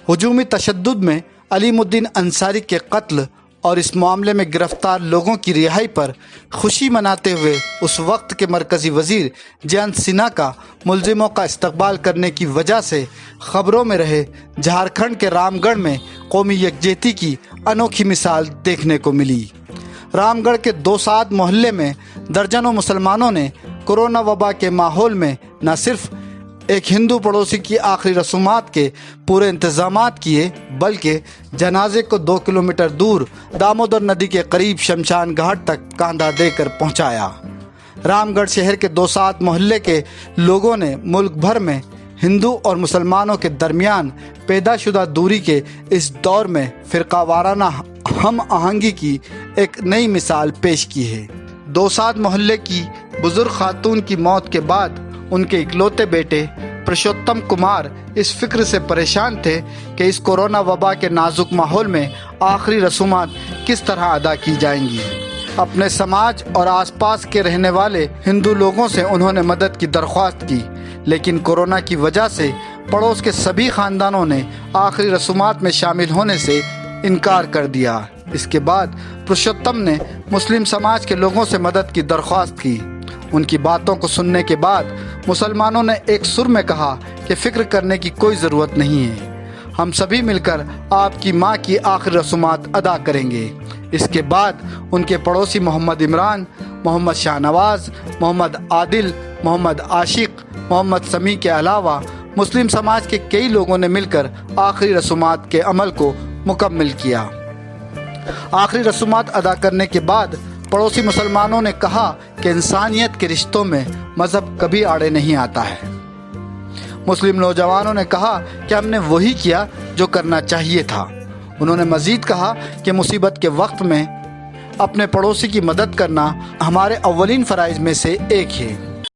ہجومی تشدد میں علیم الدین انصاری کے قتل اور اس معاملے میں گرفتار لوگوں کی رہائی پر خوشی مناتے ہوئے اس وقت کے مرکزی وزیر جینت سنہا کا ملزموں کا استقبال کرنے کی وجہ سے خبروں میں رہے جھارکھنڈ کے رام گڑھ میں قومی یکجہتی کی انوکھی مثال دیکھنے کو ملی۔ رام گڑھ کے دوساد محلے میں درجنوں مسلمانوں نے کورونا وبا کے ماحول میں نہ صرف ایک ہندو پڑوسی کی آخری رسومات کے پورے انتظامات کیے بلکہ جنازے کو 2 کلومیٹر دور دامودر ندی کے قریب شمشان گھاٹ تک کاندھا دے کر پہنچایا۔ رام گڑھ شہر کے دوساد محلے کے لوگوں نے ملک بھر میں ہندو اور مسلمانوں کے درمیان پیدا شدہ دوری کے اس دور میں فرقہ وارانہ ہم آہنگی کی ایک نئی مثال پیش کی ہے۔ دوساد محلے کی بزرگ خاتون کی موت کے بعد ان کے اکلوتے بیٹے پرشوتم کمار اس فکر سے پریشان تھے کہ اس کورونا وبا کے نازک ماحول میں آخری رسومات کس طرح ادا کی جائیں گی۔ اپنے سماج اور آس پاس کے رہنے والے ہندو لوگوں سے انہوں نے مدد کی درخواست کی، لیکن کورونا کی وجہ سے پڑوس کے سبھی خاندانوں نے آخری رسومات میں شامل ہونے سے انکار کر دیا۔ اس کے بعد پرشوتم نے مسلم سماج کے لوگوں سے مدد کی درخواست کی۔ ان کی باتوں کو سننے کے بعد مسلمانوں نے ایک سر میں کہا کہ فکر کرنے کی کوئی ضرورت نہیں ہے، ہم سبھی مل کر آپ کی ماں کی آخری رسومات ادا کریں گے۔ اس کے بعد ان کے پڑوسی محمد عمران، محمد شاہ نواز، محمد عادل، محمد عاشق، محمد سمیع کے علاوہ مسلم سماج کے کئی لوگوں نے مل کر آخری رسومات کے عمل کو مکمل کیا۔ آخری رسومات ادا کرنے کے بعد پڑوسی مسلمانوں نے کہا کہ انسانیت کے رشتوں میں مذہب کبھی آڑے نہیں آتا ہے۔ مسلم نوجوانوں نے کہا کہ ہم نے وہی کیا جو کرنا چاہیے تھا۔ انہوں نے مزید کہا کہ مصیبت کے وقت میں اپنے پڑوسی کی مدد کرنا ہمارے اولین فرائض میں سے ایک ہے۔